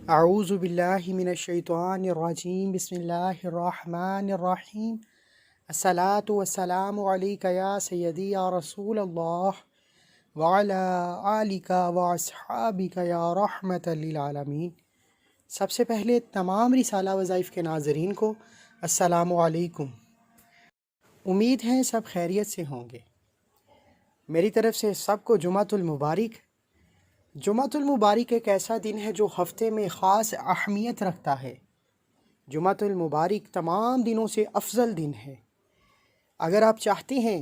اعوذ باللہ من الشیطان الرجیم بسم اللہ الرحمن الرحیم الصلاۃ والسلام علیک یا سیدی یا رسول اللہ وعلی آلک واصحابک یا رحمت للعالمین۔ سب سے پہلے تمام رسالہ وظائف کے ناظرین کو السلام علیکم۔ امید ہے سب خیریت سے ہوں گے۔ میری طرف سے سب کو جمعۃ المبارک۔ جمعۃ المبارک ایک ایسا دن ہے جو ہفتے میں خاص اہمیت رکھتا ہے۔ جمعۃ المبارک تمام دنوں سے افضل دن ہے۔ اگر آپ چاہتے ہیں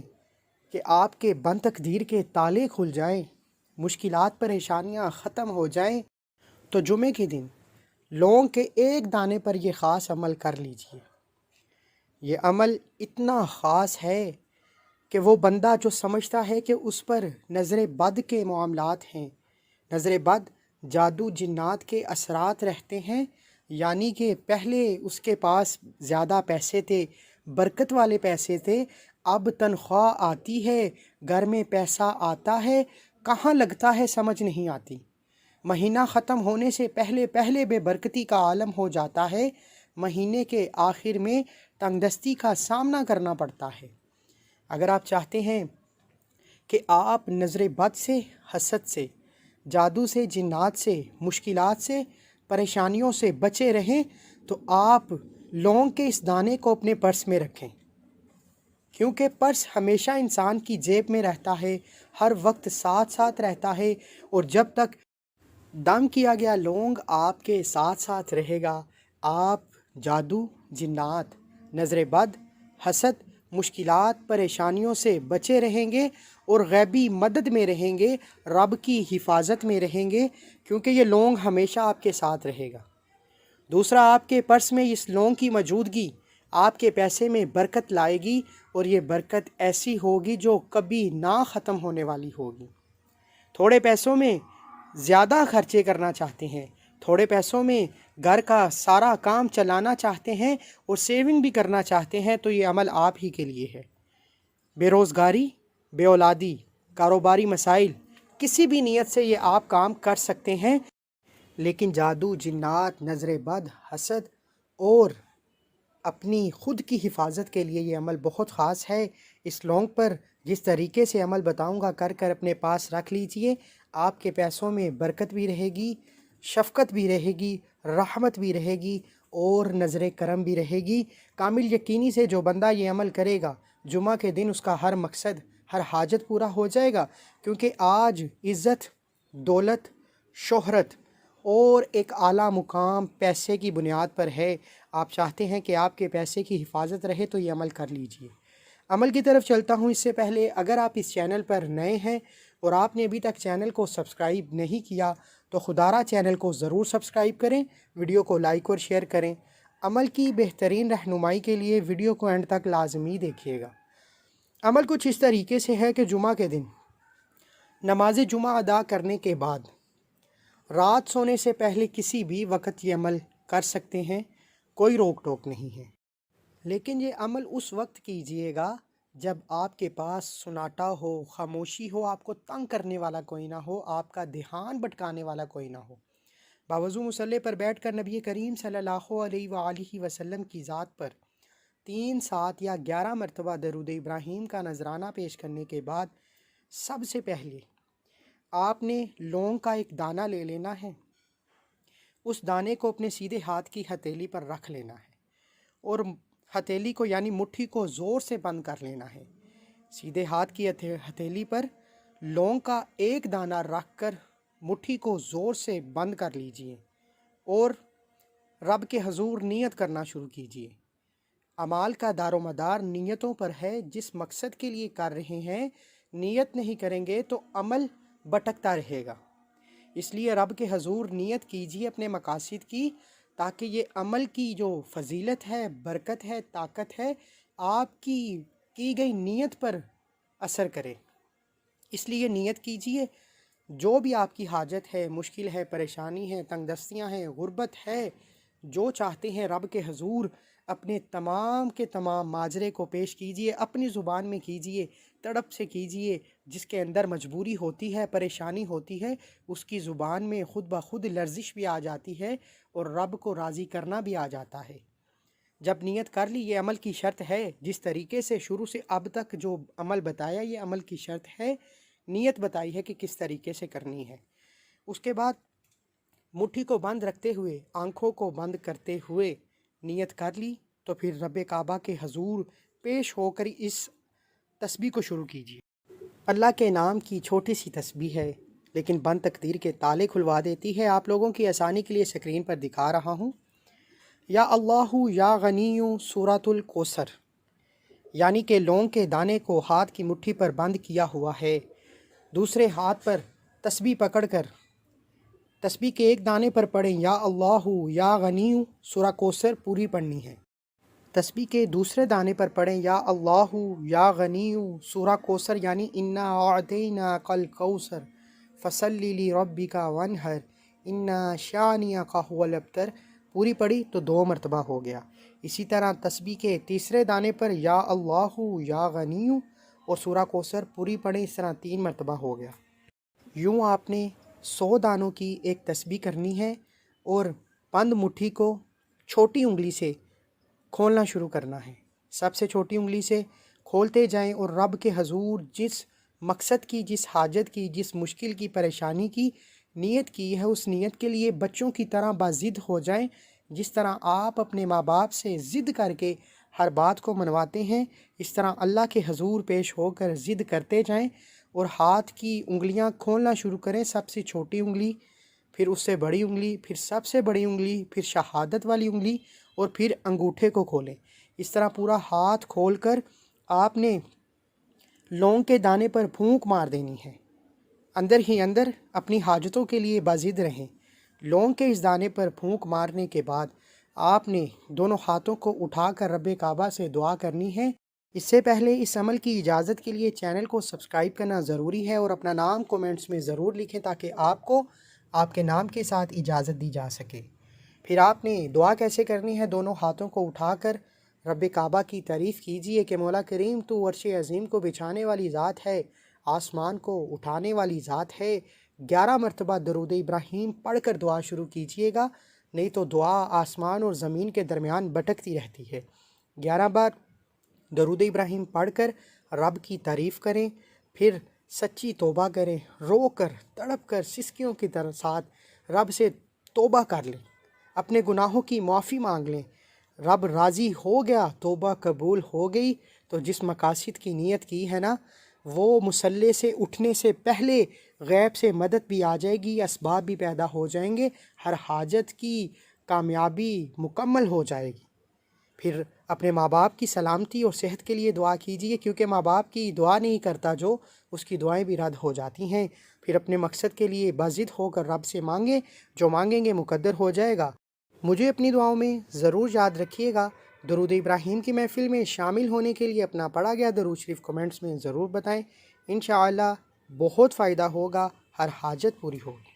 کہ آپ کے بند تقدیر کے تالے کھل جائیں، مشکلات پریشانیاں ختم ہو جائیں، تو جمعے کے دن لونگ کے ایک دانے پر یہ خاص عمل کر لیجئے۔ یہ عمل اتنا خاص ہے کہ وہ بندہ جو سمجھتا ہے کہ اس پر نظر بد کے معاملات ہیں، نظر بد جادو جنات کے اثرات رہتے ہیں، یعنی کہ پہلے اس کے پاس زیادہ پیسے تھے، برکت والے پیسے تھے، اب تنخواہ آتی ہے، گھر میں پیسہ آتا ہے، کہاں لگتا ہے سمجھ نہیں آتی، مہینہ ختم ہونے سے پہلے پہلے بے برکتی کا عالم ہو جاتا ہے، مہینے کے آخر میں تنگ دستی کا سامنا کرنا پڑتا ہے۔ اگر آپ چاہتے ہیں کہ آپ نظر بد سے، حسد سے، جادو سے، جنات سے، مشکلات سے، پریشانیوں سے بچے رہیں، تو آپ لونگ کے اس دانے کو اپنے پرس میں رکھیں، کیونکہ پرس ہمیشہ انسان کی جیب میں رہتا ہے، ہر وقت ساتھ ساتھ رہتا ہے، اور جب تک دم کیا گیا لونگ آپ کے ساتھ ساتھ رہے گا، آپ جادو جنات، نظر بد، حسد، مشکلات پریشانیوں سے بچے رہیں گے اور غیبی مدد میں رہیں گے، رب کی حفاظت میں رہیں گے، کیونکہ یہ لونگ ہمیشہ آپ کے ساتھ رہے گا۔ دوسرا، آپ کے پرس میں اس لونگ کی موجودگی آپ کے پیسے میں برکت لائے گی، اور یہ برکت ایسی ہوگی جو کبھی نہ ختم ہونے والی ہوگی۔ تھوڑے پیسوں میں زیادہ خرچے کرنا چاہتے ہیں، تھوڑے پیسوں میں گھر کا سارا کام چلانا چاہتے ہیں اور سیونگ بھی کرنا چاہتے ہیں، تو یہ عمل آپ ہی کے لیے ہے۔ بے روزگاری، بے اولادی، کاروباری مسائل، کسی بھی نیت سے یہ آپ کام کر سکتے ہیں، لیکن جادو جنات، نظر بد، حسد اور اپنی خود کی حفاظت کے لیے یہ عمل بہت خاص ہے۔ اس لونگ پر جس طریقے سے عمل بتاؤں گا کر کر اپنے پاس رکھ لیجئے، آپ کے پیسوں میں برکت بھی رہے گی، شفقت بھی رہے گی، رحمت بھی رہے گی، اور نظر کرم بھی رہے گی۔ کامل یقینی سے جو بندہ یہ عمل کرے گا، جمعہ کے دن اس کا ہر مقصد، ہر حاجت پورا ہو جائے گا، کیونکہ آج عزت، دولت، شہرت اور ایک اعلیٰ مقام پیسے کی بنیاد پر ہے۔ آپ چاہتے ہیں کہ آپ کے پیسے کی حفاظت رہے، تو یہ عمل کر لیجئے۔ عمل کی طرف چلتا ہوں اس سے پہلے، اگر آپ اس چینل پر نئے ہیں اور آپ نے ابھی تک چینل کو سبسکرائب نہیں کیا، تو خدارہ چینل کو ضرور سبسکرائب کریں، ویڈیو کو لائک اور شیئر کریں۔ عمل کی بہترین رہنمائی کے لیے ویڈیو کو اینڈ تک لازمی دیکھیے گا۔ عمل کچھ اس طریقے سے ہے کہ جمعہ کے دن نماز جمعہ ادا کرنے کے بعد رات سونے سے پہلے کسی بھی وقت یہ عمل کر سکتے ہیں، کوئی روک ٹوک نہیں ہے، لیکن یہ عمل اس وقت کیجئے گا جب آپ کے پاس سناٹا ہو، خاموشی ہو، آپ کو تنگ کرنے والا کوئی نہ ہو، آپ کا دھیان بھٹکانے والا کوئی نہ ہو۔ باوضو مصلی پر بیٹھ کر نبی کریم صلی اللہ علیہ وآلہ وسلم کی ذات پر 3، 7 یا 11 مرتبہ درود ابراہیم کا نذرانہ پیش کرنے کے بعد، سب سے پہلے آپ نے لونگ کا ایک دانہ لے لینا ہے۔ اس دانے کو اپنے سیدھے ہاتھ کی ہتھیلی پر رکھ لینا ہے، اور ہتھیلی کو یعنی مٹھی کو زور سے بند کر لینا ہے۔ سیدھے ہاتھ کی ہتھیلی پر لونگ کا ایک دانہ رکھ کر مٹھی کو زور سے بند کر لیجئے، اور رب کے حضور نیت کرنا شروع کیجئے۔ اعمال کا دار و مدار نیتوں پر ہے، جس مقصد کے لیے کر رہے ہیں، نیت نہیں کریں گے تو عمل بھٹکتا رہے گا۔ اس لیے رب کے حضور نیت کیجئے اپنے مقاصد کی، تاکہ یہ عمل کی جو فضیلت ہے، برکت ہے، طاقت ہے، آپ کی گئی نیت پر اثر کرے۔ اس لیے نیت کیجئے، جو بھی آپ کی حاجت ہے، مشکل ہے، پریشانی ہے، تنگ دستیاں ہیں، غربت ہے، جو چاہتے ہیں رب کے حضور اپنے تمام کے تمام ماجرے کو پیش کیجئے، اپنی زبان میں کیجئے، تڑپ سے کیجئے۔ جس کے اندر مجبوری ہوتی ہے، پریشانی ہوتی ہے، اس کی زبان میں خود بخود لرزش بھی آ جاتی ہے اور رب کو راضی کرنا بھی آ جاتا ہے۔ جب نیت کر لی، یہ عمل کی شرط ہے، جس طریقے سے شروع سے اب تک جو عمل بتایا یہ عمل کی شرط ہے، نیت بتائی ہے کہ کس طریقے سے کرنی ہے۔ اس کے بعد مٹھی کو بند رکھتے ہوئے، آنکھوں کو بند کرتے ہوئے نیت کر لی، تو پھر رب کعبہ کے حضور پیش ہو کر اس تسبیح کو شروع کیجیے۔ اللہ کے نام کی چھوٹی سی تسبیح ہے، لیکن بند تقدیر کے تالے کھلوا دیتی ہے۔ آپ لوگوں کی آسانی کے لیے سکرین پر دکھا رہا ہوں۔ یا اللہ یا غنی سورۃ الکوثر، یعنی کہ لونگ کے دانے کو ہاتھ کی مٹھی پر بند کیا ہوا ہے، دوسرے ہاتھ پر تسبیح پکڑ کر تسبیح کے ایک دانے پر پڑھیں یا اللہ یا غنی سورہ کوثر پوری پڑھنی ہے، تسبیح کے دوسرے دانے پر پڑھیں یا اللہ یا غنی سورہ کوثر یعنی انا اعطیناک الکوثر فصلی لربک وانحر ان شانئک هو الابتر پوری پڑھی تو 2 مرتبہ ہو گیا۔ اسی طرح تسبیح کے تیسرے دانے پر یا اللہ یا غنی اور سورہ کوثر پوری پڑھیں، اس طرح 3 مرتبہ ہو گیا۔ یوں آپ نے 100 دانوں کی ایک تسبیح کرنی ہے اور بند مٹھی کو چھوٹی انگلی سے کھولنا شروع کرنا ہے۔ سب سے چھوٹی انگلی سے کھولتے جائیں اور رب کے حضور جس مقصد کی، جس حاجت کی، جس مشکل کی، پریشانی کی نیت کی ہے، اس نیت کے لیے بچوں کی طرح باضد ہو جائیں۔ جس طرح آپ اپنے ماں باپ سے ضد کر کے ہر بات کو منواتے ہیں، اس طرح اللہ کے حضور پیش ہو کر ضد کرتے جائیں اور ہاتھ کی انگلیاں کھولنا شروع کریں۔ سب سے چھوٹی انگلی، پھر اس سے بڑی انگلی، پھر سب سے بڑی انگلی، پھر شہادت والی انگلی اور پھر انگوٹھے کو کھولیں۔ اس طرح پورا ہاتھ کھول کر آپ نے لونگ کے دانے پر پھونک مار دینی ہے۔ اندر ہی اندر اپنی حاجتوں کے لیے باضد رہیں۔ لونگ کے اس دانے پر پھونک مارنے کے بعد آپ نے دونوں ہاتھوں کو اٹھا کر رب کعبہ سے دعا کرنی ہے۔ اس سے پہلے اس عمل کی اجازت کے لیے چینل کو سبسکرائب کرنا ضروری ہے اور اپنا نام کومنٹس میں ضرور لکھیں تاکہ آپ کو آپ کے نام کے ساتھ اجازت دی جا سکے۔ پھر آپ نے دعا کیسے کرنی ہے؟ دونوں ہاتھوں کو اٹھا کر رب کعبہ کی تعریف کیجئے کہ مولا کریم تو عرش عظیم کو بچھانے والی ذات ہے، آسمان کو اٹھانے والی ذات ہے۔ 11 مرتبہ درود ابراہیم پڑھ کر دعا شروع کیجئے گا، نہیں تو دعا آسمان اور زمین کے درمیان بھٹکتی رہتی ہے۔ 11 بار درود ابراہیم پڑھ کر رب کی تعریف کریں، پھر سچی توبہ کریں، رو کر تڑپ کر سسکیوں کی طرح ساتھ رب سے توبہ کر لیں، اپنے گناہوں کی معافی مانگ لیں۔ رب راضی ہو گیا، توبہ قبول ہو گئی، تو جس مقاصد کی نیت کی ہے نا، وہ مصلی سے اٹھنے سے پہلے غیب سے مدد بھی آ جائے گی، اسباب بھی پیدا ہو جائیں گے، ہر حاجت کی کامیابی مکمل ہو جائے گی۔ پھر اپنے ماں باپ کی سلامتی اور صحت کے لیے دعا کیجیے، کیونکہ ماں باپ کی دعا نہیں کرتا جو، اس کی دعائیں بھی رد ہو جاتی ہیں۔ پھر اپنے مقصد کے لیے باضد ہو کر رب سے مانگیں، جو مانگیں گے مقدر ہو جائے گا۔ مجھے اپنی دعاؤں میں ضرور یاد رکھیے گا۔ درود ابراہیم کی محفل میں شامل ہونے کے لیے اپنا پڑھا گیا درود شریف کمنٹس میں ضرور بتائیں۔ انشاءاللہ بہت فائدہ ہوگا، ہر حاجت پوری ہوگی۔